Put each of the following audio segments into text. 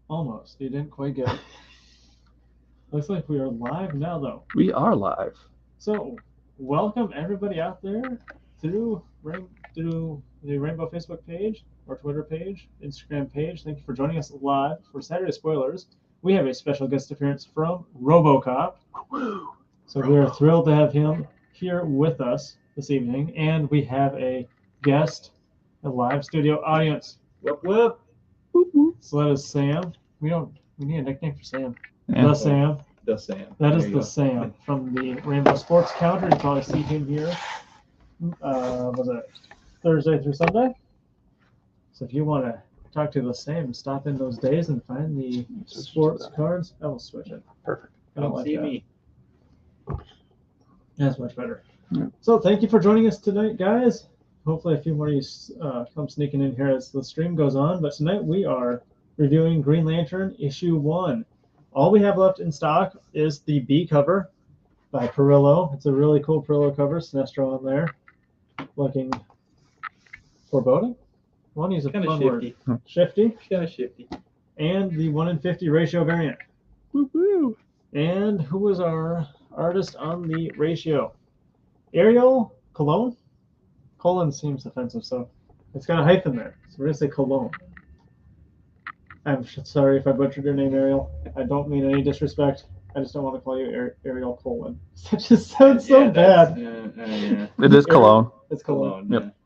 Almost. You didn't quite get it. Looks like we are live now, though. We are live. So, welcome everybody out there through the Rainbow Facebook page, or Twitter page, Instagram page. Thank you for joining us live for Saturday Spoilers. We have a special guest appearance from RoboCop. So we are thrilled to have him here with us this evening, and we have a guest, a live studio audience. Whoop whoop. So that is Sam. We need a nickname for Sam. Yeah. The Sam. The Sam. That is There you the go. Sam from the Rainbow Sports Counter. You probably see him here. Was it Thursday through Sunday? So if you want to talk to the Sam, stop in those days and find the sports cards. I will switch it. Perfect. I don't Don't like see that. me. That's much better. Yeah. So thank you for joining us tonight, guys. Hopefully a few more of you come sneaking in here as the stream goes on. But tonight we are reviewing Green Lantern issue 1. All we have left in stock is the B cover by Perillo. It's a really cool Perillo cover. Sinestro on there, looking foreboding. I want to use a Kinda fun shifty. word. Shifty. Kind of shifty. And the 1 in 50 ratio variant. Woo-hoo. And who was our artist on the ratio? Ariel Cologne? Colon seems offensive, so it's got a hyphen there. So we're going to say Cologne. I'm sorry if I butchered your name, Ariel. I don't mean any disrespect. I just don't want to call you Ariel Colon. That just sounds so bad. Yeah. It is cologne. It's Cologne. Cologne. Yep.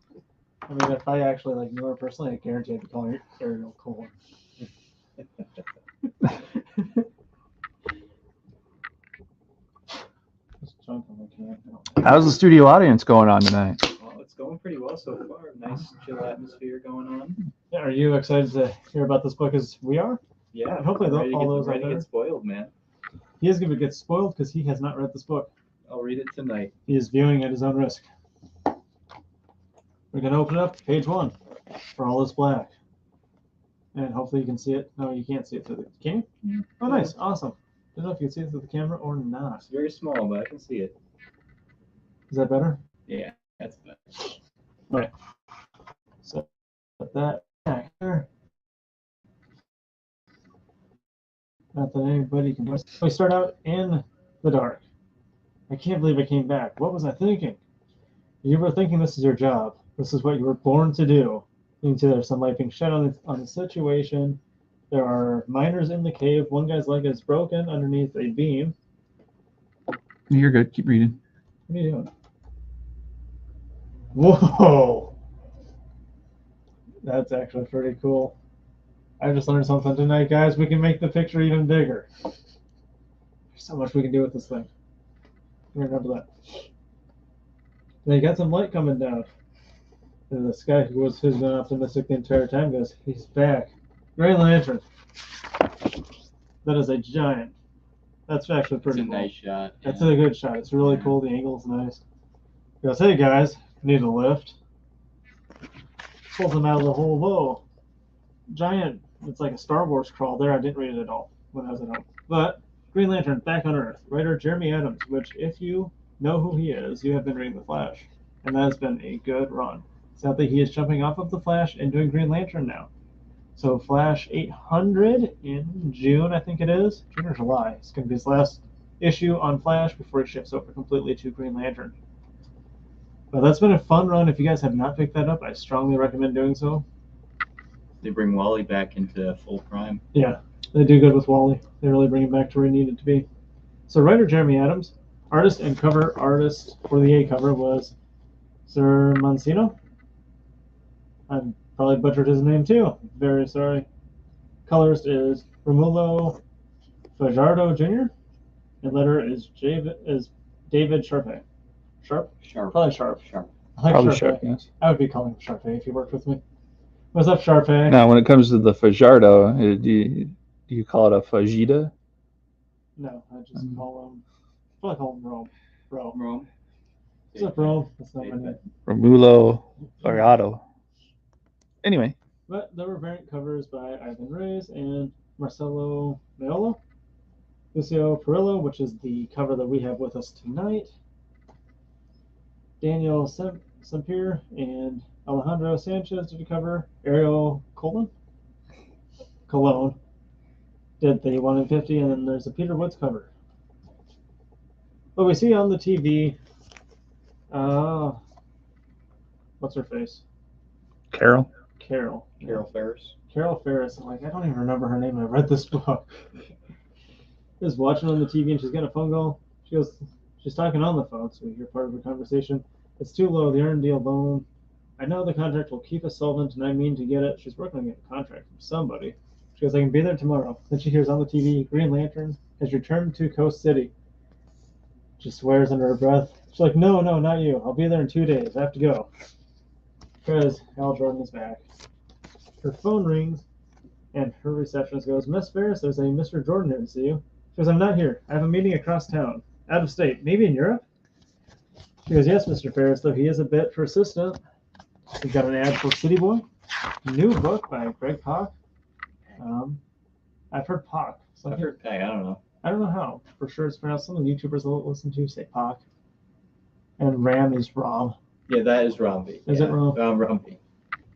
I mean, if I actually knew her personally, I guarantee I'd be calling her Ariel Colon. Just junk on the can. I don't know. How's the studio audience going on tonight? Well, it's going pretty well so far. Nice chill atmosphere going on. Yeah, are you excited to hear about this book as we are? Yeah. And hopefully they'll ready to follow get, those ready out to there. get spoiled, man. He is going to get spoiled because he has not read this book. I'll read it tonight. He is viewing at his own risk. We're going to open up page 1 for All Is Black. And hopefully you can see it. No, you can't see it through the... Can you? Oh, nice. Awesome. I don't know if you can see it through the camera or not. It's very small, but I can see it. Is that better? Yeah, that's better. Right. So put that back there. Not that anybody can. We start out in the dark. I can't believe I came back. What was I thinking? You were thinking this is your job. This is what you were born to do. You can see there's some light being shed on the situation. There are miners in the cave. One guy's leg is broken underneath a beam. You're good. Keep reading. What are you doing? Whoa! That's actually pretty cool. I just learned something tonight, guys. We can make the picture even bigger. There's so much we can do with this thing. Remember that. They got some light coming down. And this guy who's been optimistic the entire time goes, he's back. Green Lantern. That is a giant. That's actually It's pretty a cool. nice shot. That's a good shot. It's really cool. The angle's nice. He goes, hey guys, need a lift. Pulls him out of the hole. Whoa. Giant. It's like a Star Wars crawl there. I didn't read it at all when I was at home. But Green Lantern, back on Earth. Writer Jeremy Adams, which if you know who he is, you have been reading The Flash. And that has been a good run. Sadly, he is jumping off of The Flash and doing Green Lantern now. So Flash 800 in June, I think it is. June or July. It's going to be his last issue on Flash before he shifts over completely to Green Lantern. But that's been a fun run. If you guys have not picked that up, I strongly recommend doing so. They bring Wally back into full prime. Yeah, they do good with Wally. They really bring him back to where he needed to be. So writer Jeremy Adams, artist and cover artist for the A cover was Sir Mancino. I probably butchered his name too. Very sorry. Colorist is Romulo Fajardo Jr. And letter is David Sharpe. Sharp? Sharp. Probably Sharp. Sharp. I like Probably Sharpe. sharp, yes. I would be calling him Sharpe if he worked with me. What's up, Sharpe? Now, when it comes to the Fajardo, do you call it a Fajita? No, I just call him. I probably call him Rome. Bro. Rome. What's up, Rome? That's not my name. Romulo Fajardo. Anyway. But there were variant covers by Ivan Reyes and Marcelo Meola. Lucio Perillo, which is the cover that we have with us tonight. Daniel Sempier and Alejandro Sanchez did a cover. Ariel Cologne. did the 1 in 50, and then there's a Peter Woods cover. But we see on the TV, what's her face? Carol. Carol. Carol Ferris. Carol Ferris. I'm like, I don't even remember her name. I read this book. Just watching on the TV, and she's getting a phone call. She goes, she's talking on the phone, so we hear part of her conversation. It's too low, the R&D alone. I know the contract will keep us solvent, and I mean to get it. She's working on getting a contract from somebody. She goes, I can be there tomorrow. Then she hears on the TV, Green Lantern has returned to Coast City. She swears under her breath. She's like, no, not you. I'll be there in 2 days. I have to go. Because Hal Jordan is back. Her phone rings, and her receptionist goes, Miss Ferris, there's a Mr. Jordan here to see you. She goes, I'm not here. I have a meeting across town. Out of state. Maybe in Europe? She goes, yes, Mr. Ferris, though he is a bit persistent. We've got an ad for City Boy. New book by Greg Pak. I've heard Pak. I've heard Pak. I don't know. I don't know how. For sure it's pronounced. Some of the YouTubers I listen to say Pak. And Ram is Rom. Yeah, that is Romby. Is it Rom? Romby.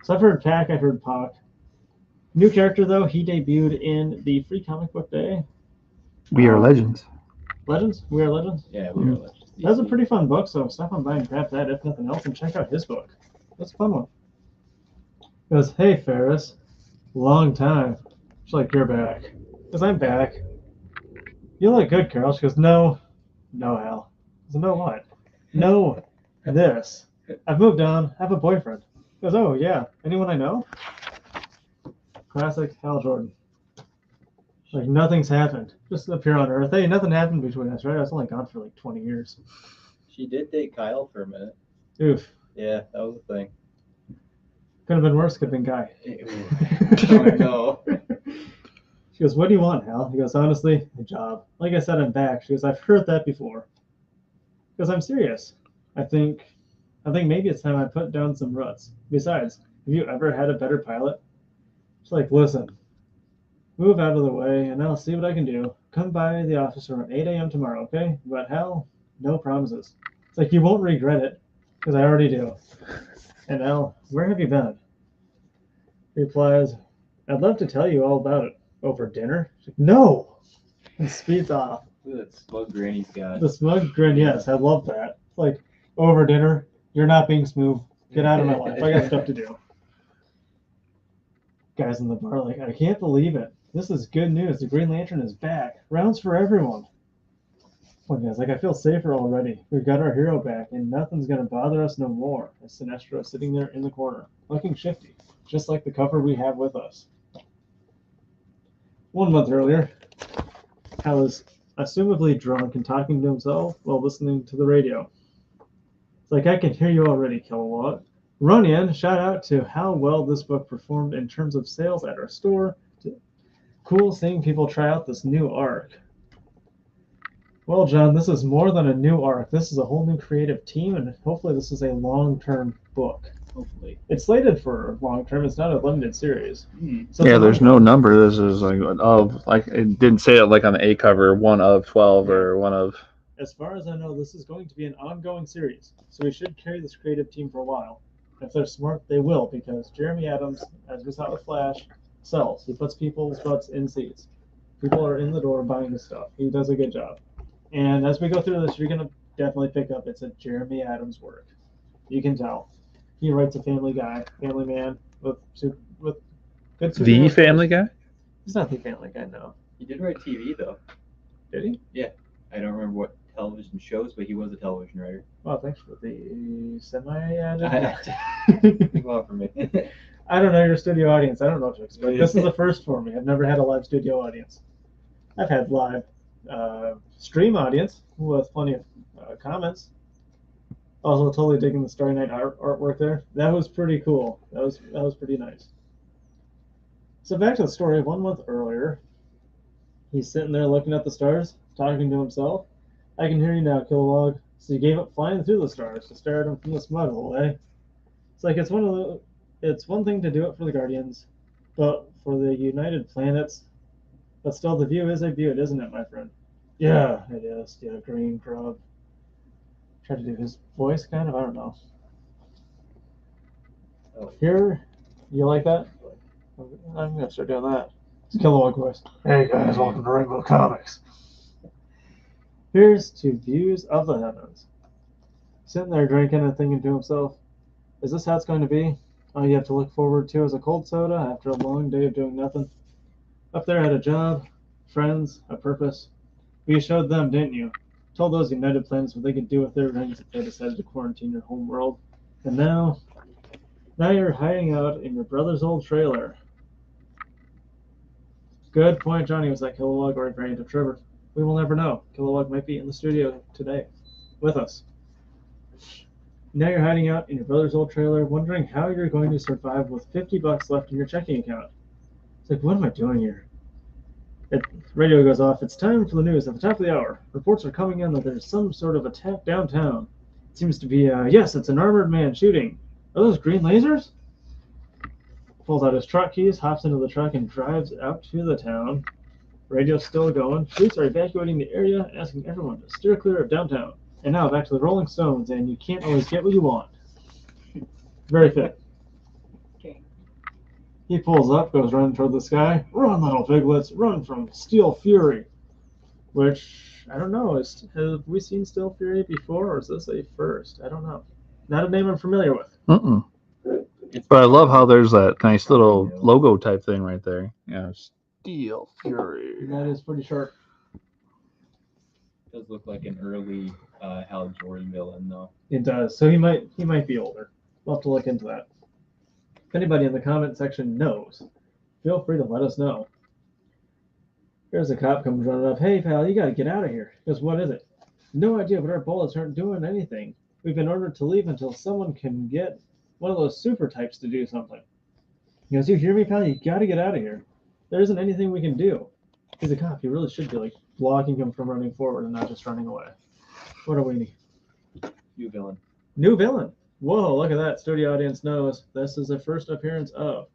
So I've heard Pak, I've heard Pak. New character, though, he debuted in the Free Comic Book Day. We Are Legends. Legends? We Are Legends? Yeah, We Are Legends. That was a pretty fun book, so stop on by and grab that, if nothing else, and check out his book. That's a fun one. He goes, hey, Ferris. Long time. She's like, you're back. He goes, I'm back. You look good, Carol. She goes, no, Hal. He goes, no what? No, this. I've moved on. I have a boyfriend. He goes, oh, yeah. Anyone I know? Classic Hal Jordan. Like, nothing's happened. Just appear on Earth. Hey, nothing happened between us, right? I was only gone for like 20 years. She did date Kyle for a minute. Oof. Yeah, that was a thing. Could have been worse. Could have been Guy. Oh, no. She goes, what do you want, Hal? He goes, honestly, a job. Like I said, I'm back. She goes, I've heard that before. Because I'm serious. I think maybe it's time I put down some roots. Besides, have you ever had a better pilot? She's like, listen, move out of the way, and I'll see what I can do. Come by the office around 8 a.m. tomorrow, okay? But Hal, no promises. It's like, you won't regret it, because I already do. And Hal, where have you been? He replies, I'd love to tell you all about it. Over dinner? She's like, no! And speeds off. Look at that smug grin he's got. The smug grin, yes, I love that. Like, over dinner, you're not being smooth. Get out of my life. I got stuff to do. Guys in the bar like, I can't believe it. This is good news. The Green Lantern is back. Rounds for everyone. One guy's like, I feel safer already. We've got our hero back, and nothing's going to bother us no more. As Sinestro is sitting there in the corner, looking shifty, just like the cover we have with us. 1 month earlier, Hal was assumably drunk and talking to himself while listening to the radio. It's like, I can hear you already, Kilowatt. Run in, shout out to how well this book performed in terms of sales at our store. Cool seeing people try out this new arc. Well, John, this is more than a new arc. This is a whole new creative team, and hopefully this is a long-term book. Hopefully. It's slated for long-term. It's not a limited series. So yeah, there's no number. This is like it didn't say it like on the A cover, 1 of 12 or 1 of. As far as I know, this is going to be an ongoing series, so we should carry this creative team for a while. If they're smart, they will, because Jeremy Adams, as we saw with Flash, sells. He puts people's butts in seats. People are in the door buying his stuff. He does a good job. And as we go through this, you're going to definitely pick up it's a Jeremy Adams work. You can tell. He writes a Family Guy, Family Man, with good super. The Family Guy? He's not the Family Guy, no. He did write TV, though. Did he? Yeah. I don't remember what television shows, but he was a television writer. Well, thanks for the semi-added. Think about for me. I don't know your studio audience. I don't know what to expect. This is the first for me. I've never had a live studio audience. I've had live stream audience with plenty of comments. Also, totally digging the Starry Night artwork there. That was pretty cool. That was pretty nice. So back to the story. 1 month earlier, he's sitting there looking at the stars, talking to himself. I can hear you now, Kilowog. So you gave up flying through the stars to stare at them from the smug hole, eh? It's like it's one thing to do it for the Guardians, but for the United Planets. But still, the view is a beaut, isn't it, my friend? Yeah, it is. Yeah, Green Grub. Try to do his voice, kind of. I don't know. Here, you like that? I'm gonna start doing that. It's Kilowog voice. Hey guys, welcome to Rainbow Comics. Here's to views of the heavens. Sitting there drinking and thinking to himself, is this how it's going to be? All you have to look forward to is a cold soda after a long day of doing nothing. Up there had a job, friends, a purpose. But you showed them, didn't you? Told those United Planets what they could do with their rings if they decided to quarantine your home world. And now you're hiding out in your brother's old trailer. Good point, Johnny. Was that Kilowog or a variant of Trevor? We will never know. Kilowog might be in the studio today with us. Now you're hiding out in your brother's old trailer, wondering how you're going to survive with $50 left in your checking account. It's like, what am I doing here? Radio goes off. It's time for the news at the top of the hour. Reports are coming in that there's some sort of attack downtown. It seems to be, yes, it's an armored man shooting. Are those green lasers? Pulls out his truck keys, hops into the truck, and drives out to the town. Radio's still going. Police are evacuating the area, asking everyone to steer clear of downtown. And now back to the Rolling Stones, and you can't always get what you want. Very fit. Okay. He pulls up, goes running toward the sky. Run, little piglets, run from Steel Fury. Which, I don't know, have we seen Steel Fury before, or is this a first? I don't know. Not a name I'm familiar with. But I love how there's that nice little logo type thing right there. Yeah, Steel Fury. That is pretty sharp. Does look like an early Hal Jordan villain, though. It does. So he might be older. We'll have to look into that. If anybody in the comment section knows, feel free to let us know. Here's a cop comes running up. Hey, pal, you got to get out of here. He goes, what is it? No idea, but our bullets aren't doing anything. We've been ordered to leave until someone can get one of those super types to do something. He goes, you hear me, pal? You got to get out of here. There isn't anything we can do. He's a cop. You really should be like blocking him from running forward and not just running away. What a weenie. New villain. New villain. Whoa, look at that. Studio audience knows this is the first appearance of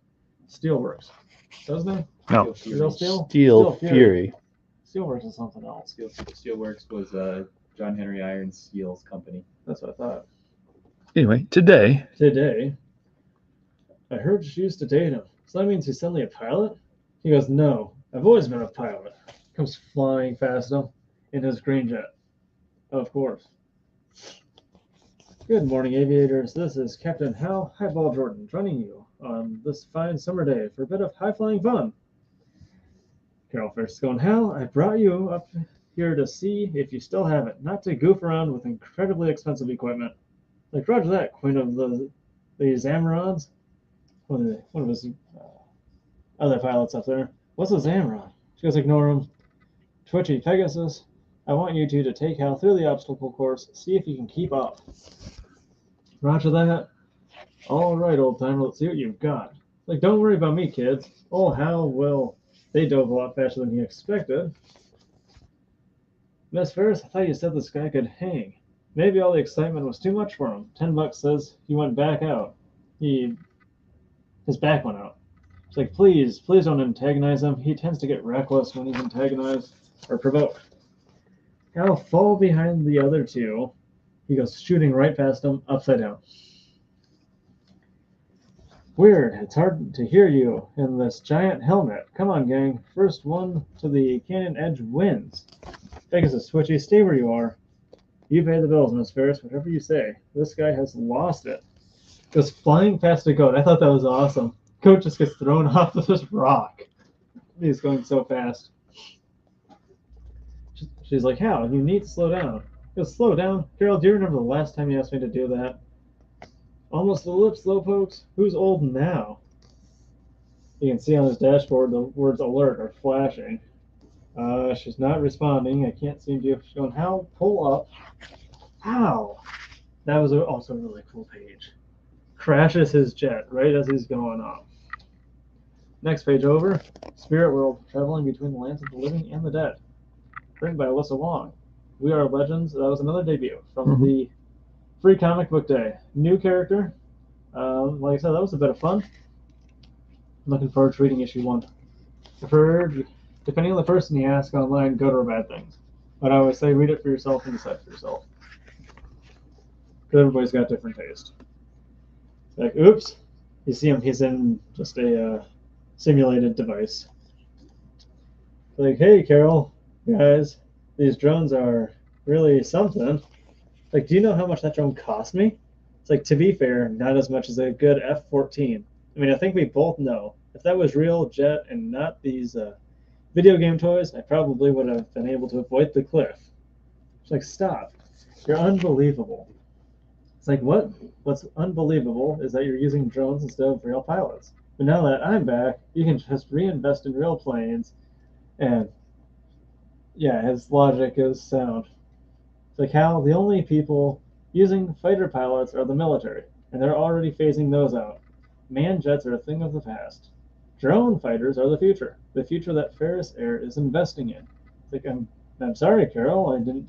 Steelworks. Doesn't it? No. Real Steel? Steel Fury. Steelworks is something else. Steelworks was John Henry Iron Steel's company. That's what I thought. Anyway, today. I heard she used to date him. So that means he's suddenly a pilot? He goes, no, I've always been a pilot. Comes flying past him in his green jet. Of course. Good morning, aviators. This is Captain Hal Highball Jordan joining you on this fine summer day for a bit of high-flying fun. Carol Fish is going, Hal, I brought you up here to see if you still have it, not to goof around with incredibly expensive equipment. Like, roger that, Queen of the Zamorons. One of his other pilots up there. What's a Zamoron? She goes, ignore him. Twitchy Pegasus, I want you two to take Hal through the obstacle course, see if you can keep up. Roger that. All right, old timer, let's see what you've got. Like, don't worry about me, kids. Oh, Hal, well, they dove a lot faster than he expected. Miss Ferris, I thought you said this guy could hang. Maybe all the excitement was too much for him. $10 says he went back out. His back went out. It's like, please don't antagonize him. He tends to get reckless when he's antagonized or provoked. Hal fall behind the other two. He goes shooting right past him, upside down. Weird, it's hard to hear you in this giant helmet. Come on, gang. First one to the canyon edge wins. Pegasus, Twitchy, stay where you are. You pay the bills, Miss Ferris, whatever you say. This guy has lost it. Goes flying past a goat. I thought that was awesome. Goat just gets thrown off of this rock. He's going so fast. She's like, Hal, you need to slow down. He goes, slow down? Carol, do you remember the last time you asked me to do that? Almost the lips, slowpokes. Who's old now? You can see on his dashboard the words alert are flashing. She's not responding. I can't seem to. She's going, Hal, pull up. Ow! That was also a really cool page. Crashes his jet right as he's going off. Next page over. Spirit World, traveling between the lands of the living and the dead. Written by Alyssa Wong. We Are Legends. That was another debut from the Free Comic Book Day. New character. Like I said, that was a bit of fun. I'm looking forward to reading issue 1. I've heard, depending on the person you ask online, good or bad things. But I always say read it for yourself and decide for yourself. Because everybody's got different taste. Like, oops. You see him, he's in just a simulated device. Like, hey, Carol, guys, these drones are really something. Like, do you know how much that drone cost me? It's like, to be fair, not as much as a good F-14. I mean, I think we both know if that was real jet and not these video game toys, I probably would have been able to avoid the cliff. It's like, stop. You're unbelievable. It's like, what? What's unbelievable is that you're using drones instead of real pilots. But now that I'm back, you can just reinvest in real planes. And yeah, his logic is sound. It's like how the only people using fighter pilots are the military, and they're already phasing those out. Man jets are a thing of the past. Drone fighters are the future that Ferris Air is investing in. It's like, I'm sorry, Carol, I didn't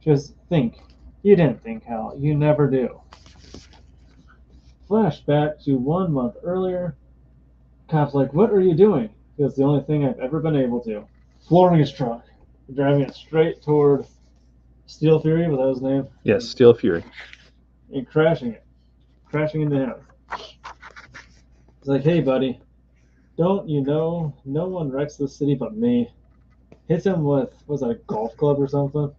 just think. You didn't think, Hal. You never do. Flashback to 1 month earlier. Cop's like, what are you doing? It's the only thing I've ever been able to. Flooring his truck. Driving it straight toward Steel Fury, was that his name? Yes, Steel Fury. And crashing into him. It's like, hey, buddy, don't you know no one wrecks this city but me? Hits him with, was that a golf club or something?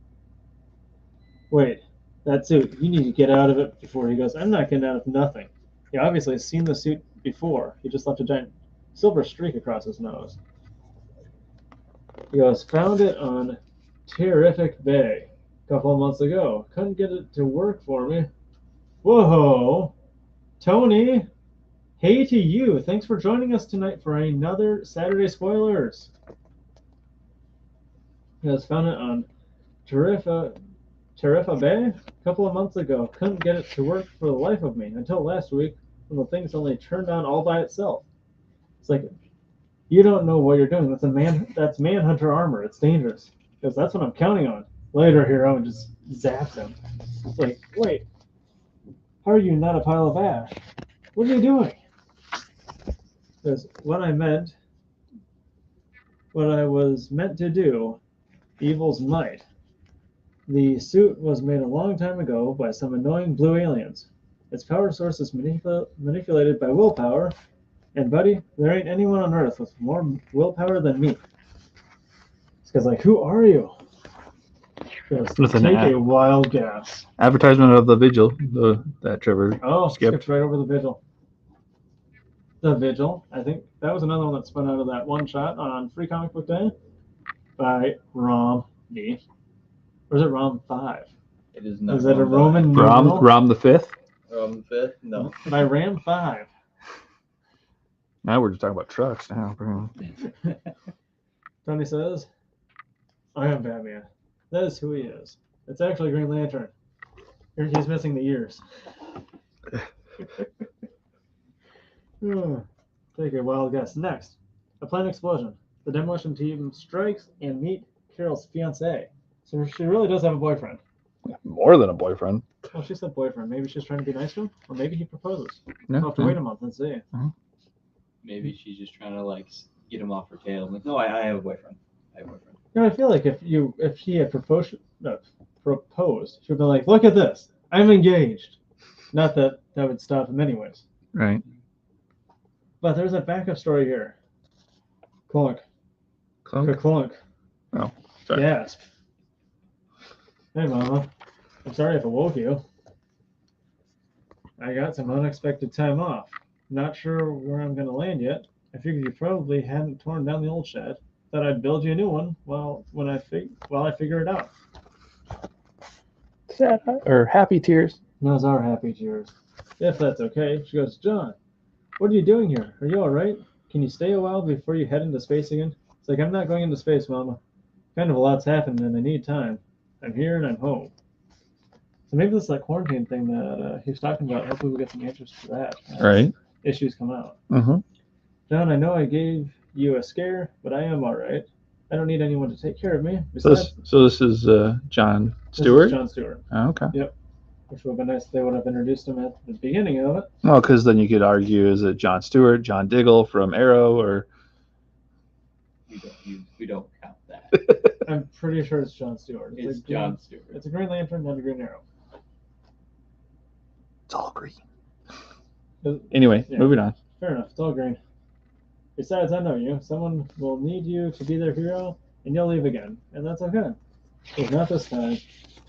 Wait, that suit, you need to get out of it before he goes, I'm not getting out of nothing. He obviously has seen the suit before. He just left a giant silver streak across his nose. He goes, found it on Terrific Bay a couple of months ago. Couldn't get it to work for me. Whoa, Tony. Hey to you. Thanks for joining us tonight for another Saturday Spoilers. He goes, found it on Terrific Bay a couple of months ago. Couldn't get it to work for the life of me until last week when the thing suddenly turned on all by itself. It's like, you don't know what you're doing. That's Manhunter armor. It's dangerous. Because that's what I'm counting on. Later, hero and just zaps him. It's like, wait, how are you not a pile of ash? What are you doing? Because what I was meant to do, evil's might. The suit was made a long time ago by some annoying blue aliens. Its power source is manipulated by willpower, and buddy, there ain't anyone on Earth with more willpower than me. It's because, like, who are you? Just take a wild guess. Advertisement of the Vigil, that Trevor skipped right over the Vigil. The Vigil, I think that was another one that spun out of that one shot on Free Comic Book Day by Rom D. Or is it Rom 5? It is not. Is it a Roman numeral? Rom the 5th? Rom the 5th? No. By Ram 5. Now we're just talking about trucks now. Tony says, I am Batman. That is who he is. It's actually Green Lantern. He's missing the ears. Take a wild guess. Next, a plane explosion. The demolition team strikes and meet Carol's fiancé. So she really does have a boyfriend. More than a boyfriend. Well, she said boyfriend. Maybe she's trying to be nice to him, or maybe he proposes. No, We'll have to wait a month and see. Maybe she's just trying to like get him off her tail. Like, no, I have a boyfriend. I feel like if he had proposed, she would be like, look at this. I'm engaged. Not that would stop him anyways. Right. But there's a backup story here. Clunk. Clunk? Clunk. Oh, sorry. Gasp. Hey, Mama. I'm sorry if I woke you. I got some unexpected time off. Not sure where I'm going to land yet. I figured you probably hadn't torn down the old shed. Thought I'd build you a new one while I figure it out. Sad or happy tears? Those are happy tears. If that's okay. She goes, John, what are you doing here? Are you all right? Can you stay a while before you head into space again? It's like, I'm not going into space, Mama. Kind of a lot's happened and I need time. I'm here and I'm home. So maybe this is that quarantine thing that he was talking about. Hopefully we'll get some answers to that. Right. Issues come out. Mm-hmm. John, I know I gave you a scare, but I am all right. I don't need anyone to take care of me. Besides, so this is John Stewart? This is John Stewart. Oh, okay. Yep. Which would have been nice if they would have introduced him at the beginning of it. Well, because then you could argue, is it John Stewart, John Diggle from Arrow, or... We don't count that. I'm pretty sure it's John Stewart. It's John Stewart. It's a Green Lantern, not a Green Arrow. It's all green. Anyway, yeah. Moving on. Fair enough. It's all green. Besides, I know you. Someone will need you to be their hero, and you'll leave again, and that's okay. But not this time.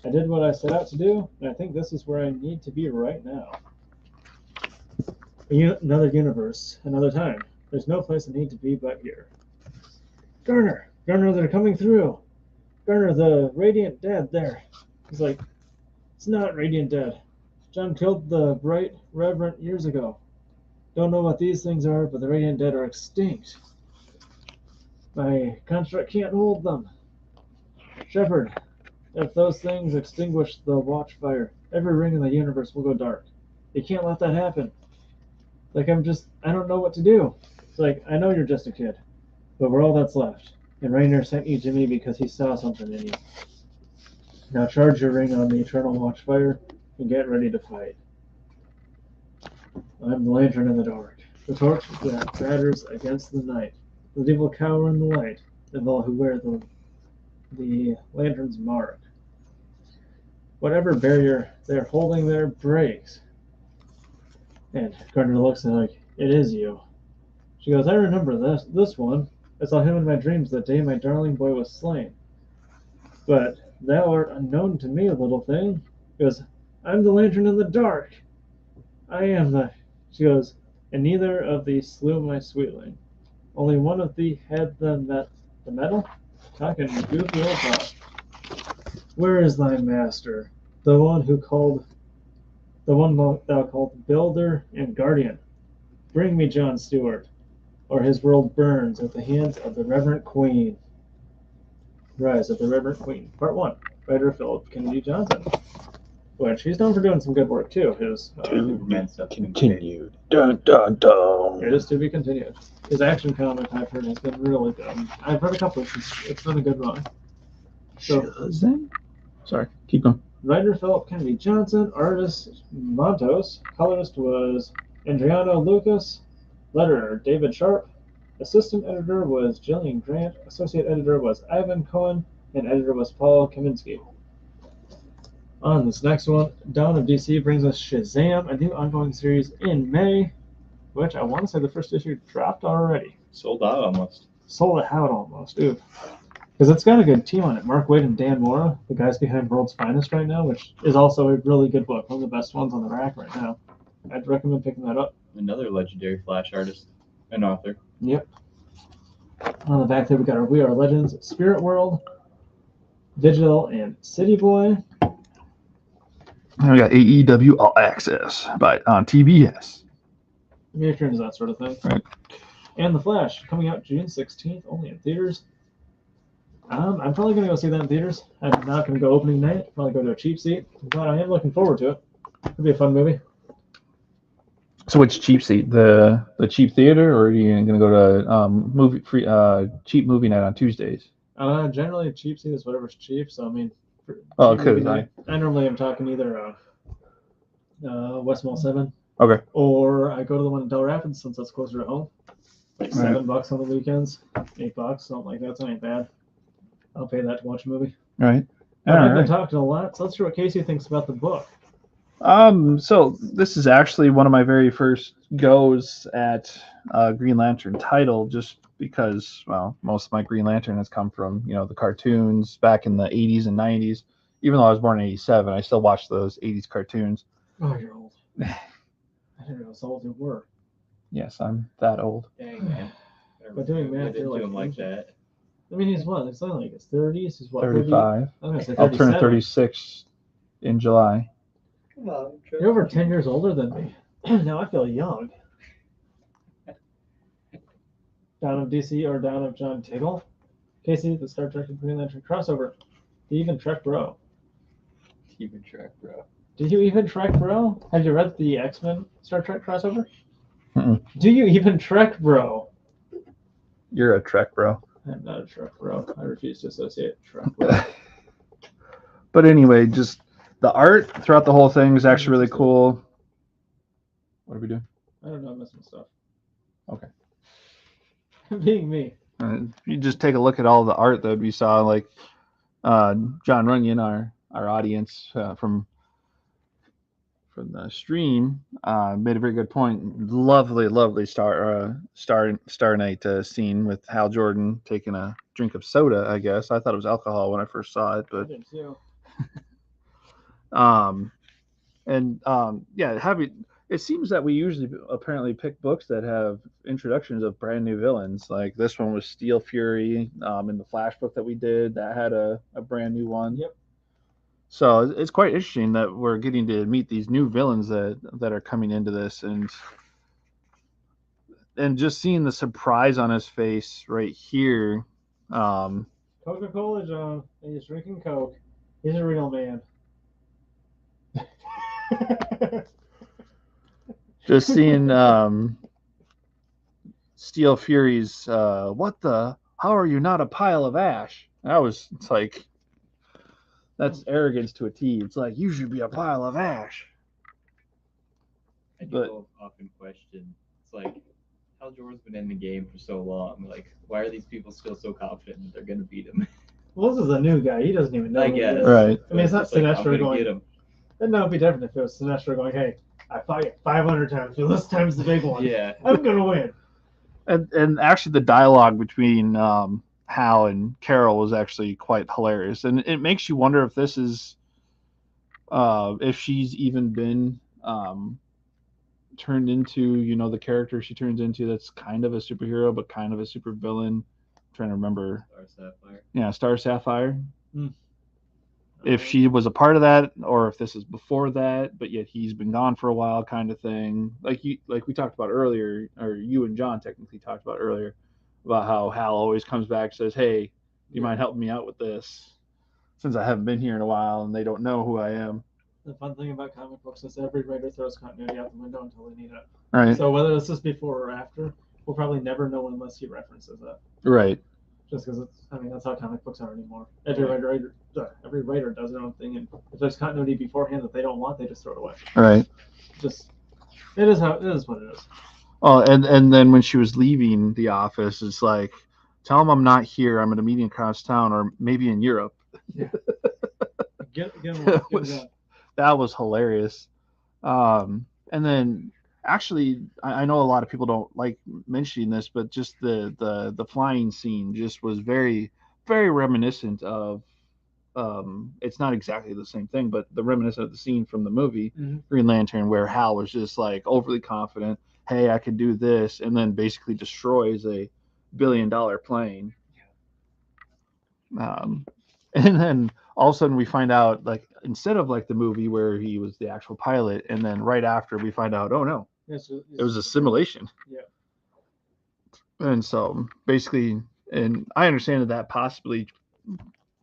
I did what I set out to do, and I think this is where I need to be right now. Another universe, another time. There's no place I need to be but here. Garner, they're coming through. Garner, the Radiant Dead there. He's like, it's not Radiant Dead. John killed the Bright Reverend years ago. Don't know what these things are, but the Radiant Dead are extinct. My construct can't hold them. Shepard, if those things extinguish the watchfire, every ring in the universe will go dark. You can't let that happen. Like, I don't know what to do. It's like, I know you're just a kid, but we're all that's left. And Rainer sent you to me because he saw something in you. Now charge your ring on the Eternal Watchfire and get ready to fight. I'm the lantern in the dark, the torch that batters against the night. The devil cower in the light, and all who wear the lantern's mark. Whatever barrier they're holding there breaks. And Gardner looks and like, it is you. She goes, I remember this one. I saw him in my dreams the day my darling boy was slain. But thou art unknown to me, little thing. She goes, I'm the lantern in the dark. I am the... She goes, and neither of thee slew my sweetling. Only one of thee had the metal? Talking goofy old talk. Where is thy master? The one thou called Builder and Guardian. Bring me John Stewart, or his world burns at the hands of the Reverend Queen. Rise of the Reverend Queen, Part 1. Writer Philip Kennedy Johnson. Which he's known for doing some good work too. His Superman stuff Continued. Dun dun dun. It is to be continued. His action comic I've heard has been really good. I've read a couple. It's been a good run. So, Shazam? Sorry, keep going. writer Philip Kennedy Johnson, artist Montos, colorist was Adriano Lucas, letterer David Sharp, assistant editor was Jillian Grant, associate editor was Ivan Cohen, and editor was Paul Kaminsky. On this next one, Dawn of DC brings us Shazam, a new ongoing series in May, which I want to say the first issue dropped already. sold out almost. Sold it out almost, dude. Because it's got a good team on it. Mark Waid and Dan Mora, the guys behind World's Finest right now, which is also a really good book. One of the best ones on the rack right now. I'd recommend picking that up. Another legendary Flash artist and author. Yep. On the back there, we got our We Are Legends, Spirit World, Vigil, and City Boy. And we got AEW All Access on TBS. Miniatures, that sort of thing. Right. And The Flash, coming out June 16th, only in theaters. I'm probably going to go see that in theaters. I'm not going to go opening night. Probably go to a cheap seat. But I am looking forward to it. It'll be a fun movie. So which cheap seat? The cheap theater, or are you going to go to cheap movie night on Tuesdays? Generally, a cheap seat is whatever's cheap. So, I mean, because I normally am talking either West Mall 7. Okay. Or I go to the one in Del Rapids since that's closer to home. Like Right. $7 on the weekends, $8, something like that. So ain't bad. I'll pay that to watch a movie. Right. I've been talking a lot, so let's hear what Casey thinks about the book. So this is actually one of my very first goes at Green Lantern title, just because, well, most of my Green Lantern has come from, the cartoons back in the 80s and 90s. Even though I was born in 87, I still watch those 80s cartoons. Oh, you're old. I didn't know how old you were. Yes, I'm that old. Dang, man. But doing math, you're him like like that. I mean, he's what? It's not like his 30s. He's what? 35. I'm gonna say I'll turn 37. 36 in July. Come on, You're over 10 years older than me. Now I feel young. Dawn of DC or Dawn of John Tiggle? Casey, the Star Trek and Green Lantern crossover. Do you even Trek, bro? Even Trek, bro. Do you even Trek, bro? Have you read the X-Men Star Trek crossover? Mm-mm. Do you even Trek, bro? You're a Trek, bro. I'm not a Trek, bro. I refuse to associate Trek, bro. But anyway, just the art throughout the whole thing is actually really cool. What are we doing? I don't know. I'm missing stuff. Okay. Being me. You just take a look at all the art that we saw, like John Runyon, our audience from the stream, made a very good point. Lovely Star Night scene with Hal Jordan taking a drink of soda, I guess. I thought it was alcohol when I first saw it, I but did too. yeah, it seems that we usually apparently pick books that have introductions of brand new villains. Like this one was Steel Fury. In the Flash book that we did, that had a brand new one. Yep. So it's quite interesting that we're getting to meet these new villains that are coming into this, and just seeing the surprise on his face right here. Coca-Cola John, and he's drinking Coke. He's a real man. Just seeing Steel Fury's what the, how are you not a pile of ash? It's like, that's arrogance to a T. It's like, you should be a pile of ash. I But- do often question. It's like, Hal Jordan's been in the game for so long. Like, why are these people still so confident that they're gonna beat him? Well, this is a new guy. He doesn't even know. I who he guess. is. Right. I mean, it's not It's like, I'm Sinestro gonna going. get him. And no, it'd be different if it was Sinestro going, hey, I fought you 500 times. But this time's the big one. Yeah. I'm going to win. And actually, the dialogue between Hal and Carol was actually quite hilarious, and it makes you wonder if this is, if she's even been turned into, the character she turns into. That's kind of a superhero, but kind of a supervillain. Trying to remember. Star Sapphire. Yeah, Star Sapphire. Hmm. If she was a part of that, or if this is before that, but yet he's been gone for a while, kind of thing. Like we talked about earlier, or you and John technically talked about earlier, about how Hal always comes back and says, "Hey, do you mind helping me out with this? Since I haven't been here in a while and they don't know who I am." The fun thing about comic books is every writer throws continuity out the window until they need it. Right. So whether this is before or after, we'll probably never know unless he references it. Right. Just because that's how comic books are anymore. Every writer does their own thing, and if there's continuity beforehand that they don't want, they just throw it away. Right. It is what it is. Oh, and then when she was leaving the office, it's like, tell him I'm not here. I'm at a meeting across town, or maybe in Europe. Yeah. Get him That was hilarious. And then actually, I know a lot of people don't like mentioning this, but just the flying scene just was very, very reminiscent of, it's not exactly the same thing, but the reminiscent of the scene from the movie Green Lantern, where Hal was just like overly confident, hey, I can do this, and then basically destroys a billion-dollar plane. And then all of a sudden we find out, like, instead of like the movie where he was the actual pilot, and then right after we find out, oh no, it was a simulation. Yeah. And so basically, and I understand that possibly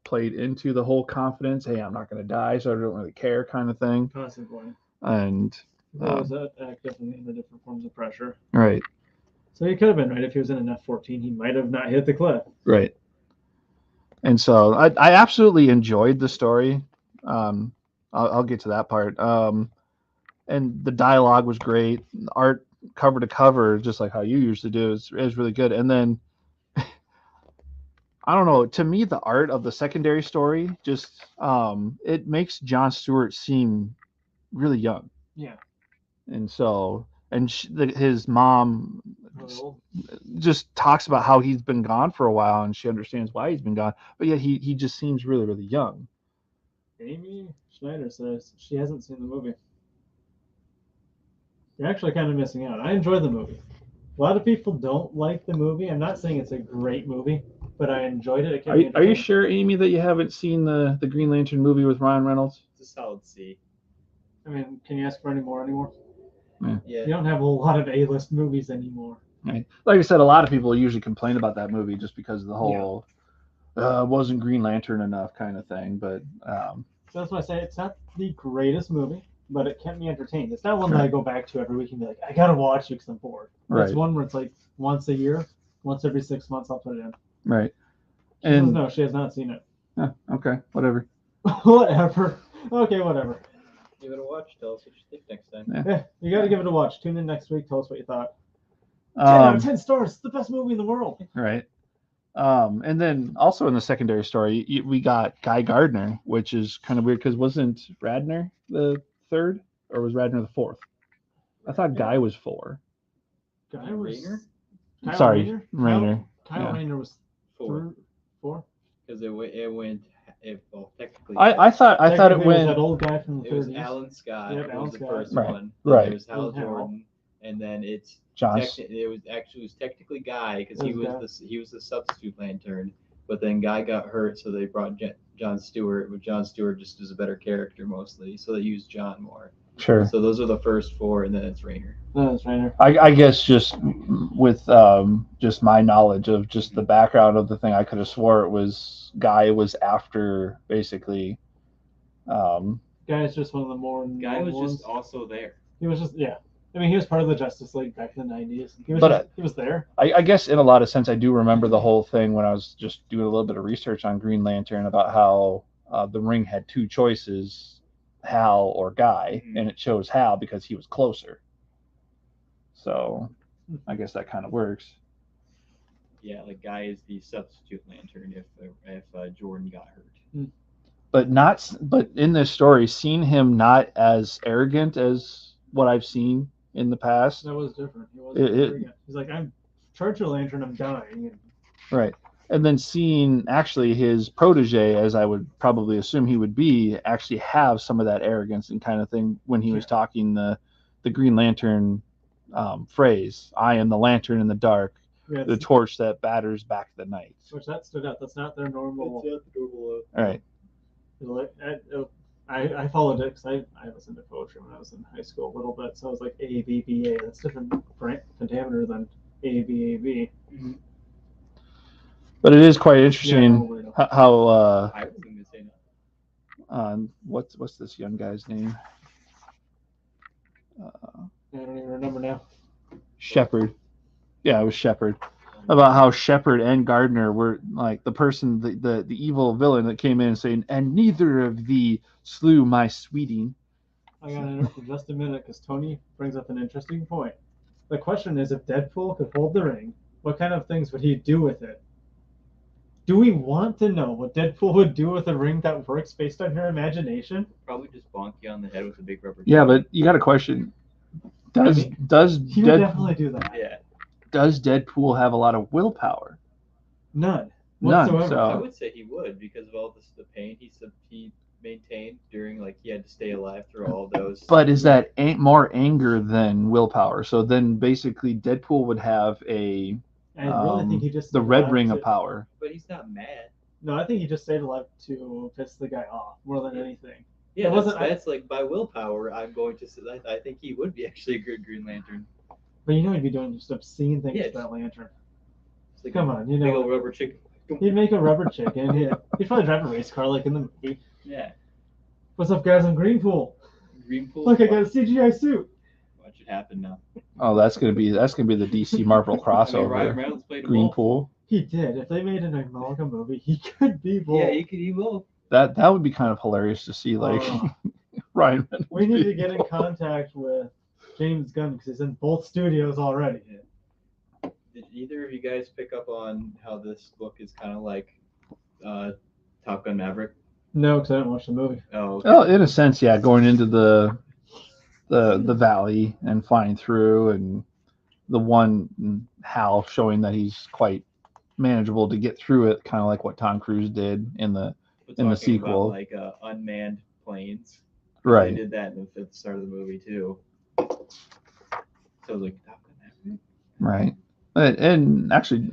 played into the whole confidence, hey, I'm not going to die, so I don't really care kind of thing. Possibly. And was act differently in the different forms of pressure. Right. So he could have been right. If he was in an F-14, he might have not hit the cliff. Right. And so I absolutely enjoyed the story. I'll get to that part. And the dialogue was great. The art cover to cover, just like how you usually do, is really good. And then I don't know. To me, the art of the secondary story just it makes Jon Stewart seem really young. Yeah. And so, and his mom Well, just talks about how he's been gone for a while, and she understands why he's been gone, but yet he just seems really, really young. Amy Schneider says she hasn't seen the movie. You're actually kind of missing out. I enjoy the movie. A lot of people don't like the movie. I'm not saying it's a great movie, but I enjoyed it. Are you sure, Amy, that you haven't seen the Green Lantern movie with Ryan Reynolds? It's a solid C. I mean, can you ask for any more anymore? Yeah. You don't have a lot of A-list movies anymore. Right. Like I said, a lot of people usually complain about that movie just because of the whole wasn't Green Lantern enough kind of thing. But so that's why I say it's not the greatest movie, but it kept me entertained. It's not one that I go back to every week and be like, I gotta watch it because I'm bored. Right. It's one where it's like once a year, once every 6 months, I'll put it in. Right. And no, she has not seen it. Okay, whatever. Whatever. Okay, whatever. Give it a watch. Tell us what you think next time. Yeah, you got to give it a watch. Tune in next week. Tell us what you thought. 10 out of 10 stars. It's the best movie in the world. Right. And then also in the secondary story, we got Guy Gardner, which is kind of weird because wasn't Radner the third, or was Radner the fourth? I thought Guy was 4. Guy was Rayner? Kyle Sorry, Rayner. Rayner. Kyle Rayner was 4. 4? Because well, technically. I thought it Technically, was that went old guy from the It was 30s. Alan Scott. Yep, It Alan was the Scott. first Right, one. right. Then there's Hal It was Hal. Jordan, and then it's John. it was technically Guy because It he was was he was the substitute Lantern, but then Guy got hurt, so they brought John Stewart. But John Stewart just is a better character mostly, so they used John more. Sure. So those are the first 4, and then it's Rainer. No, that's Rainer. I guess just with just my knowledge of just the background of the thing, I could have swore it was Guy was after basically. Guy is just one of the more. Guy was ones. just also there. He was just I mean, he was part of the Justice League back in the 90s. He was there. I guess in a lot of sense, I do remember the whole thing when I was just doing a little bit of research on Green Lantern about how the Ring had 2 choices, Hal or Guy, and it chose Hal because he was closer. So I guess that kind of works. Yeah, like Guy is the substitute Lantern if Jordan got hurt. But in this story, seeing him not as arrogant as what I've seen in the past. That was different. He wasn't He's like, I'm Charger Lantern, I'm dying. Right. And then seeing actually his protege, as I would probably assume he would be, actually have some of that arrogance and kind of thing when he was talking the Green Lantern phrase, I am the lantern in the dark, the torch that batters back the night. Which that stood out. That's not their normal. That's not the normal. All right. I followed it because I listened to poetry when I was in high school a little bit, so I was like ABBA. That's different pentameter than ABAB. Mm-hmm. But it is quite interesting how I was going to say no. What's this young guy's name? I don't even remember now. Shepard. Yeah, it was Shepard. About how Shepard and Gardner were like the person, the evil villain that came in saying, and neither of thee slew my sweeting. I got to interrupt for just a minute because Tony brings up an interesting point. The question is, if Deadpool could hold the ring, what kind of things would he do with it? Do we want to know what Deadpool would do with a ring that works based on your imagination? Probably just bonk you on the head with a big rubber. Yeah, but you got a question. He would definitely do that. Yeah. Does Deadpool have a lot of willpower? None whatsoever. So I would say he would because of all the pain he maintained during, like, he had to stay alive through all of those. But is that more anger than willpower? So then basically Deadpool would have I really think he just the red ring of power. But he's not mad. No, I think he just stayed alive to piss the guy off more than anything. Yeah, that's like by willpower. I'm going to say I think he would be actually a good Green Lantern. But he'd be doing just obscene things with that lantern. Like come on, big old rubber chicken. He'd make a rubber chicken. He'd probably drive a race car like in the movie. Yeah. What's up, guys? I'm Greenpool. Greenpool. Look, I got a CGI suit. Watch it happen now. Oh, that's gonna be the DC Marvel crossover. Ryan Reynolds played Greenpool. He did. If they made an amalgam movie, he could be both. Yeah, he could be both. That would be kind of hilarious to see, like Ryan Reynolds. We need to get in contact with James Gunn because he's in both studios already. Did either of you guys pick up on how this book is kind of like Top Gun Maverick? No, because I didn't watch the movie. Oh, okay. Well, in a sense, yeah, going into the valley and flying through, and the one Hal showing that he's quite manageable to get through it, kind of like what Tom Cruise did in the sequel, about, like unmanned planes. Right. They did that at the start of the movie too. So like Top Gun Maverick. Right. And actually,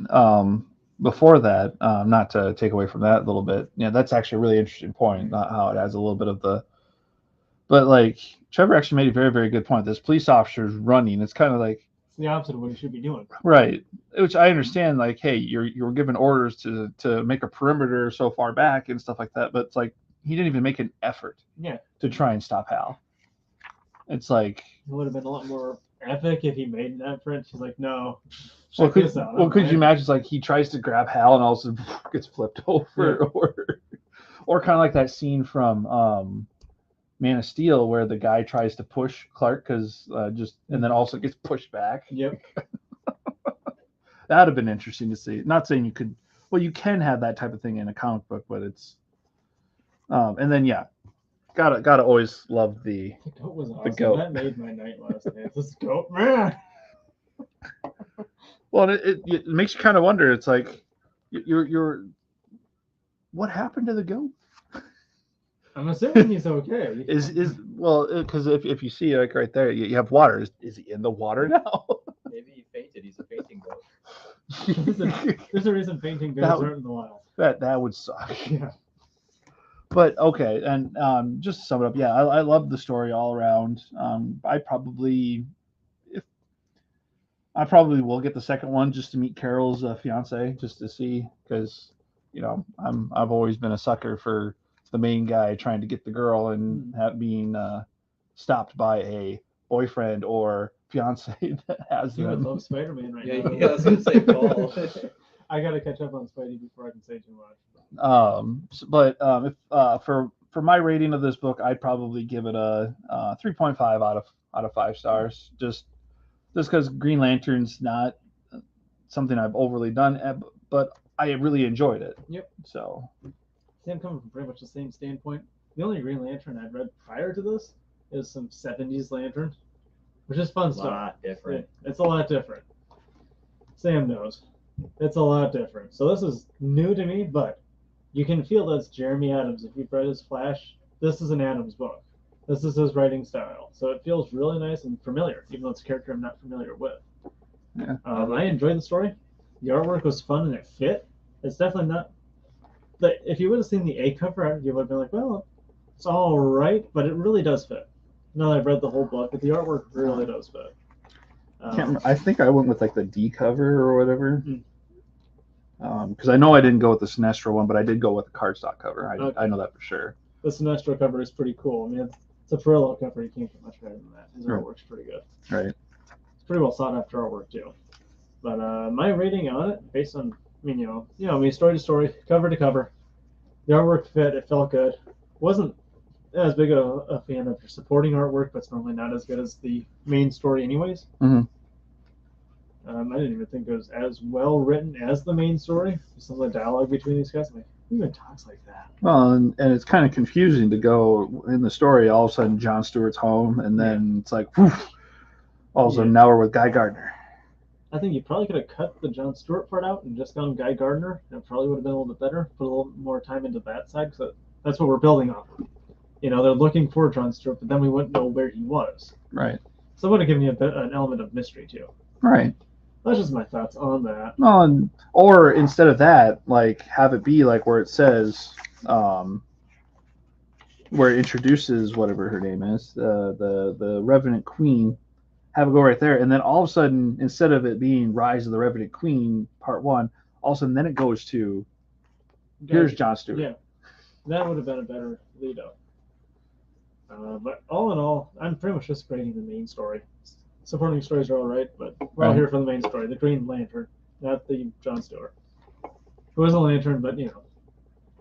before that, not to take away from that a little bit, that's actually a really interesting point. Not how it has a little bit of but like Trevor actually made a very, very good point. This police officer's running. It's kind of like it's the opposite of what he should be doing. Right. Which I understand. Like, hey, you're given orders to make a perimeter so far back and stuff like that. But it's like he didn't even make an effort. Yeah. To try and stop Hal. It's like it would have been a lot more epic if he made an effort. He's like, no. Well, could you imagine? It's like he tries to grab Hal and all of a sudden gets flipped over, or kind of like that scene from Man of Steel where the guy tries to push Clark and then also gets pushed back. Yep. That'd have been interesting to see. Not saying you could. Well, you can have that type of thing in a comic book, but it's. And then gotta always love the goat was awesome. The goat. That made my night last night. This goat man. Well, it makes you kind of wonder. It's like you're what happened to the goat? I'm assuming he's okay. Well, because if you see like right there, you have water. Is he in the water now? Maybe he fainted. He's a fainting goat. There's a reason fainting goats aren't in the wild. That would suck. Yeah. But okay, and just to sum it up, yeah, I love the story all around. I probably will get the second one just to meet Carol's fiance, just to see, because I've always been a sucker for the main guy trying to get the girl and being stopped by a boyfriend or fiance that has You would them. love Spider-Man right now. Yeah, I was gonna say Paul. I gotta catch up on Spidey before I can say too much. If for my rating of this book, I'd probably give it a 3.5 out of 5 stars. Just because Green Lantern's not something I've overly done, but I really enjoyed it. Yep. So. See, I'm coming from pretty much the same standpoint. The only Green Lantern I'd read prior to this is some 70s Lantern, which is fun stuff. A lot different. It's a lot different. Sam knows. It's a lot different. So this is new to me, but you can feel that's Jeremy Adams. If you've read his Flash, this is an Adams book. This is his writing style. So it feels really nice and familiar, even though it's a character I'm not familiar with. Yeah. I enjoyed the story. The artwork was fun and it fit. It's definitely not... But if you would have seen the A cover, you would have been like, well, it's all right, but it really does fit. Now that I've read the whole book, but the artwork really does fit. I think I went with like the D cover or whatever. Because I know I didn't go with the Sinestro one, but I did go with the cardstock cover. I know that for sure. The Sinestro cover is pretty cool. I mean, it's a Perillo cover. You can't get much better than that. His artwork's pretty good. Right. It's pretty well sought after artwork too. But my rating on it, based on, story to story, cover to cover, the artwork fit. It felt good. Wasn't as big a fan of supporting artwork, but it's normally not as good as the main story, anyways. Mm-hmm. I didn't even think it was as well written as the main story. Some of the dialogue between these guys, I'm like, who even talks like that? Well, and it's kind of confusing to go in the story. All of a sudden, John Stewart's home, and then it's like, whew, all of a sudden, now we're with Guy Gardner. I think you probably could have cut the John Stewart part out and just gone Guy Gardner, and it probably would have been a little bit better. Put a little more time into that side, because that's what we're building off of. They're looking for John Stewart, but then we wouldn't know where he was. Right. So it would have given you an element of mystery, too. Right. That's just my thoughts on that. Or instead of that, like have it be like where it says, where it introduces whatever her name is, the Revenant Queen, have it go right there, and then all of a sudden, instead of it being Rise of the Revenant Queen Part 1, all of a sudden then it goes to here's John Stewart. Yeah, that would have been a better lead up. But all in all, I'm pretty much just grading the main story. Supporting stories are all right, but we're all here for the main story, the Green Lantern, not the John Stewart, who is a lantern, but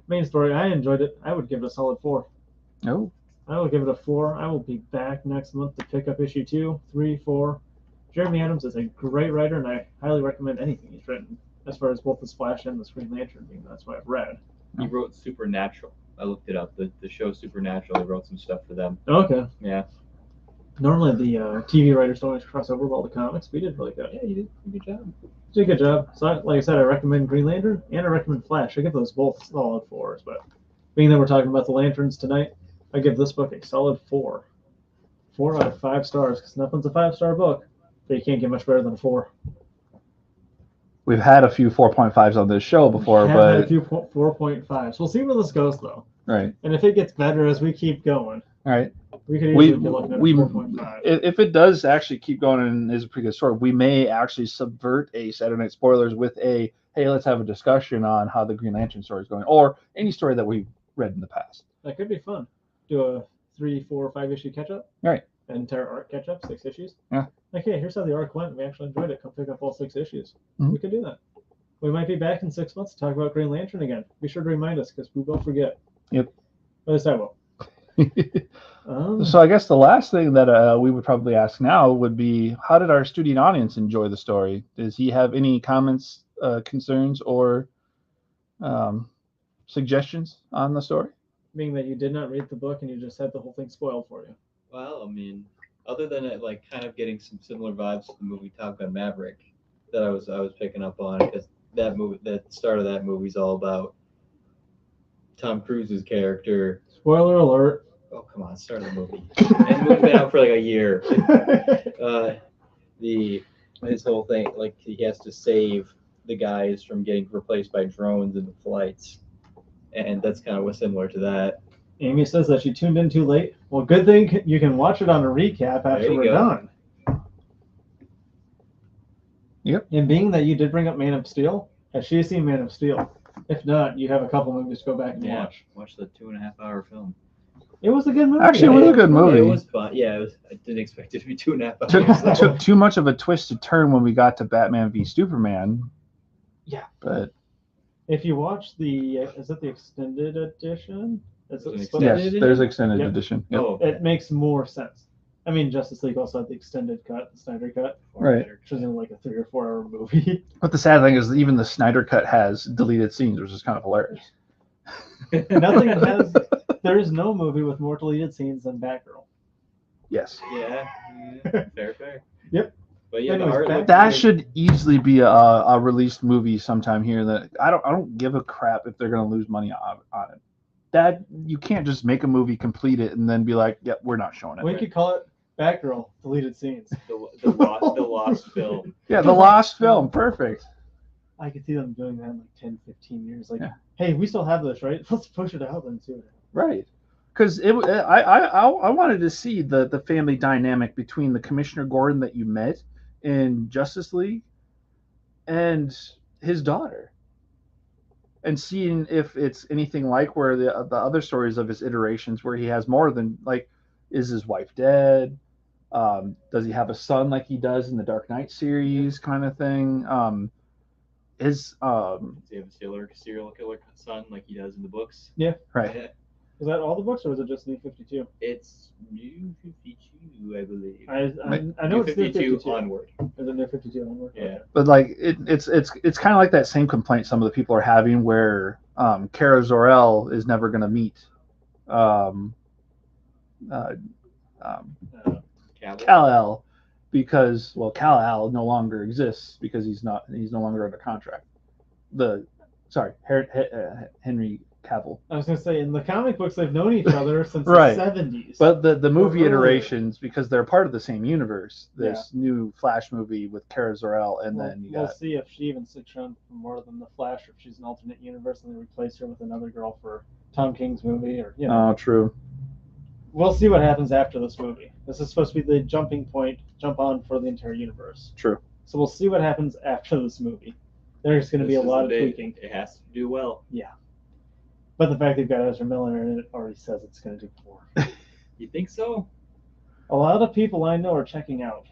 main story. I enjoyed it. I would give it a solid 4. Oh. I will give it a 4. I will be back next month to pick up issue 2, 3, 4. Jeremy Adams is a great writer, and I highly recommend anything he's written, as far as both the Splash and the Green Lantern being. That's what I've read. He wrote Supernatural. I looked it up. The show Supernatural. He wrote some stuff for them. Okay. Yeah. Normally the TV writers don't always cross over with all the comics, but he did really good. Yeah, you did a good job. You did a good job. So, like I said, I recommend Green Lantern and I recommend Flash. I give those both solid 4s, but being that we're talking about the Lanterns tonight, I give this book a solid 4. 4 out of 5 stars, because nothing's a 5-star book, but you can't get much better than a 4. We've had a few 4.5s on this show before, but had a few 4.5s. We'll see where this goes, though. Right. And if it gets better as we keep going, right. We could easily be looking at 4.5. If it does actually keep going and is a pretty good story, we may actually subvert a Saturday Night Spoilers with a, hey, let's have a discussion on how the Green Lantern story is going, or any story that we've read in the past. That could be fun. Do a 3, 4, 5 issue catch up. Right. An entire arc catch up, 6 issues. Yeah. Okay, here's how the arc went. We actually enjoyed it. Come pick up all 6 issues. Mm-hmm. We could do that. We might be back in 6 months to talk about Green Lantern again. Be sure to remind us, because we will forget. Yep. At least I will. So I guess the last thing that we would probably ask now would be, how did our student audience enjoy the story? Does he have any comments, concerns, or suggestions on the story? Being that you did not read the book and you just had the whole thing spoiled for you. Well, I mean, other than it like kind of getting some similar vibes to the movie Top Gun Maverick that I was picking up on, because that movie, that start of that movie is all about Tom Cruise's character. Spoiler alert. Oh come on, start the movie. And the movie's been out for like a year. His whole thing, like he has to save the guys from getting replaced by drones in the flights, and that's kind of what's similar to that. Amy says that she tuned in too late. Well, good thing you can watch it on a recap after we're done. Yep. And being that you did bring up Man of Steel, has she seen Man of Steel? If not, you have a couple movies to go back and watch. Watch the 2.5-hour film. It was a good movie. Actually, it was a good movie. It was fun. Yeah, I didn't expect it to be 2.5 hours. Took too much of a twisted turn when we got to Batman v Superman. Yeah. But if you watch is it the extended edition? Yes, there's extended edition. Yep. Oh, it makes more sense. I mean, Justice League also had the extended cut, the Snyder cut, right? Which was like a 3 or 4 hour movie. But the sad thing is, even the Snyder cut has deleted scenes, which is kind of hilarious. Nothing has. There is no movie with more deleted scenes than Batgirl. Yes. Yeah. Fair. Yep. But yeah, Anyways, that should easily be a released movie sometime here. That I don't give a crap if they're going to lose money on it. That you can't just make a movie, complete it, and then be like, "Yeah, we're not showing it." We could call it Batgirl deleted scenes. The lost film. Yeah, the lost film. Perfect. I could see them doing that in like 10, 15 years. Like, hey, we still have this, right? Let's push it out and see what happens. Right. Because I wanted to see the family dynamic between the Commissioner Gordon that you met in Justice League and his daughter, and seeing if it's anything like where the other stories of his iterations where he has more than like, is his wife dead? Does he have a son like he does in the Dark Knight series kind of thing? Does he have a serial killer son like he does in the books? Yeah. Right. Yeah. Is that all the books, or is it just New 52? It's New 52, I believe. I know it's New 52 onward. Is it New 52 onward? Yeah. Okay. But like it's kind of like that same complaint some of the people are having where Kara Zor-El is never going to meet Kal-El because Kal-El no longer exists because he's no longer under contract. Henry Cavill. I was going to say, in the comic books, they've known each other since right. the 70s. But the movie iterations, because they're part of the same universe, this new Flash movie with Kara Zor-El, and then we'll see if she even sticks around for more than the Flash, or if she's an alternate universe and they replace her with another girl for Tom King's movie, or Oh, true. We'll see what happens after this movie. This is supposed to be the jump on for the entire universe. True. So we'll see what happens after this movie. There's going to be a lot of tweaking. It has to do well. Yeah. But the fact they've got Ezra Miller in it already says it's going to do more. You think so? A lot of people I know are checking out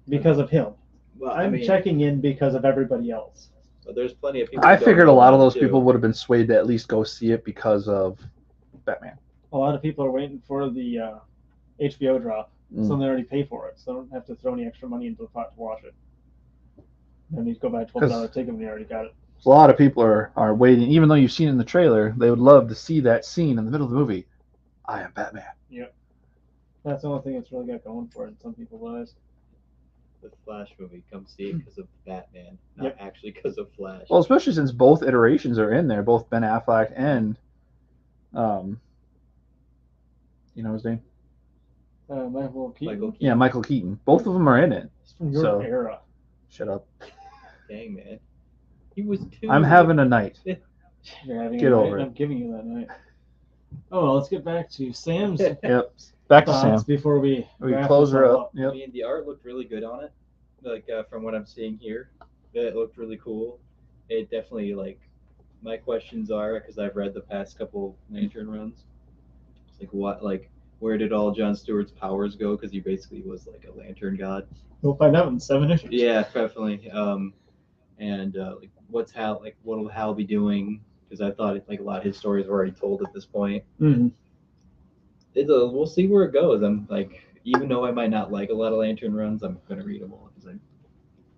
because of him. Well, I'm checking in because of everybody else. But there's plenty of people. I figured a lot of those people would have been swayed to at least go see it because of Batman. A lot of people are waiting for the HBO drop, so they already pay for it, so they don't have to throw any extra money into the pot to watch it. They need to go buy a $12 ticket when they already got it. A lot of people are waiting, even though you've seen it in the trailer, they would love to see that scene in the middle of the movie. I am Batman. Yep. That's the only thing that's really got going for it in some people's eyes. The Flash movie, come see it because of Batman, not actually because of Flash. Well, especially since both iterations are in there, both Ben Affleck and, you know his name? Michael Keaton. Yeah, Michael Keaton. Both of them are in it. He's from your era. Shut up. Dang, man. He was 2. I'm having a night. You're having get a over night, it. I'm giving you that night. Oh, well, let's get back to Sam's Back to Sam. Before we close her up. I mean, the art looked really good on it. Like, from what I'm seeing here, it looked really cool. It definitely, like, my questions are, because I've read the past couple Lantern runs, it's like, where did all Jon Stewart's powers go? Because he basically was, like, a Lantern god. We'll find out in 7 issues. Yeah, definitely. Like, what will Hal be doing? Because I thought a lot of his stories were already told at this point. Mm-hmm. We'll see where it goes. I'm like, even though I might not like a lot of Lantern runs, I'm gonna read them all because I'm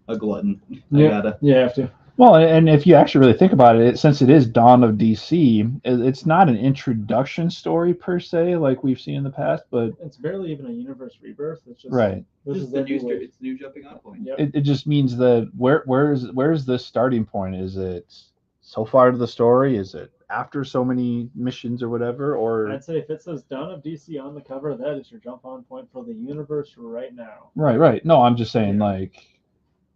a glutton. Yeah, you have to. Well, and if you actually really think about it, since it is Dawn of DC, it's not an introduction story per se like we've seen in the past, but it's barely even a universe rebirth. It's just right. It's new jumping on point. Yep. It just means that where's the starting point? Is it so far to the story? Is it after so many missions or whatever, or I'd say if it says Dawn of DC on the cover, that is your jump on point for the universe right now. right. No, I'm just saying Yeah.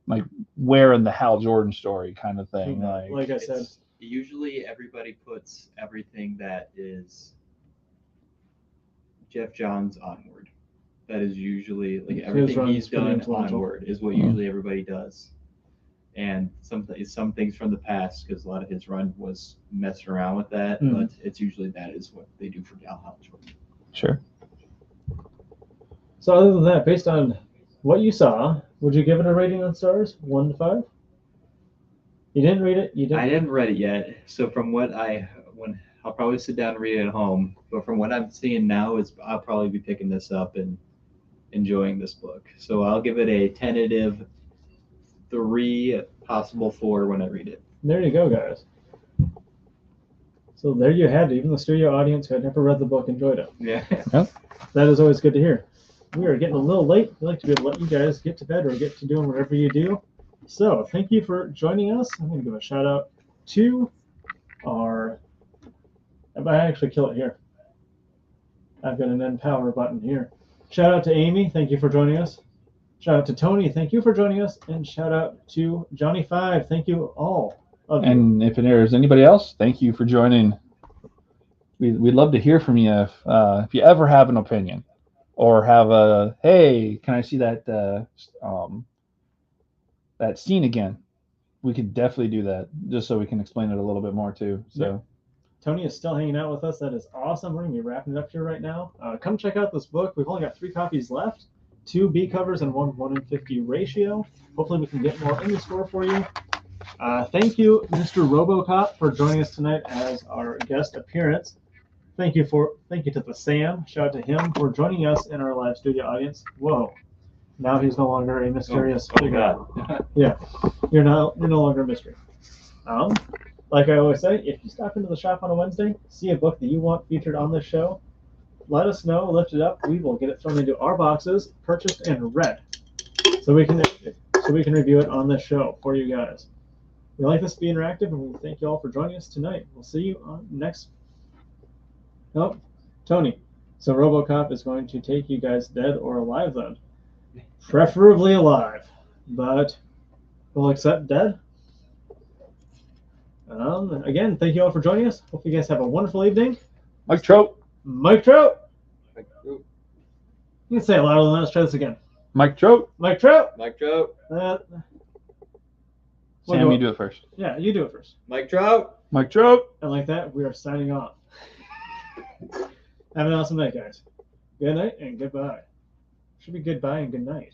like where in the Hal Jordan story kind of thing. Like I said, Usually everybody puts everything that is Jeff Johns onward. That is usually like everything he's done onward is what usually everybody does. And some things from the past, because a lot of his run was messing around with that, but it's usually that is what they do for Hal Jordan. Sure. So other than that, based on what you saw, would you give it a rating on stars, 1 to 5? You didn't read it. I haven't read it yet, so from what I'll probably sit down and read it at home. But from what I'm seeing now, I'll probably be picking this up and enjoying this book. So I'll give it a tentative 3, possible 4 when I read it. There you go, guys. So there you had it. Even the studio audience who had never read the book enjoyed it. Yeah. That is always good to hear. We are getting a little late. We like to be able to let you guys get to bed or get to doing whatever you do. So thank you for joining us. I'm going to give a shout out to our... I might actually kill it here. I've got an end power button here. Shout out to Amy. Thank you for joining us. Shout out to Tony. Thank you for joining us. And shout out to Johnny 5. Thank you all. And if there's anybody else, thank you for joining. We'd love to hear from you if you ever have an opinion or have a, hey, can I see that that scene again? We could definitely do that just so we can explain it a little bit more too. So. Yeah. Tony is still hanging out with us. That is awesome. We're going to be wrapping it up here right now. Come check out this book. We've only got 3 copies left. 2 B covers and 1 in 50 ratio. Hopefully we can get more in the store for you. Thank you, Mr. RoboCop, for joining us tonight as our guest appearance. Thank you to the Sam. Shout out to him for joining us in our live studio audience. Whoa. Now he's no longer a mysterious figure. Yeah. You're no longer a mystery. Like I always say, if you stop into the shop on a Wednesday, see a book that you want featured on this show, let us know, lift it up. We will get it thrown into our boxes, purchased and read, so we can review it on this show for you guys. We like this to be interactive, and we thank you all for joining us tonight. We'll see you on next. Oh, Tony. So RoboCop is going to take you guys dead or alive then, preferably alive, but we'll accept dead. Again, thank you all for joining us. Hope you guys have a wonderful evening. Mike Trout. Mike Trout. You can say it louder than that. Let's try this again. Mike Trout. Mike Trout. Mike Trout. Sam, you do it first. Yeah, you do it first. Mike Trout. Mike Trout. And like that, we are signing off. Have an awesome night, guys. Good night and goodbye. Should be goodbye and good night.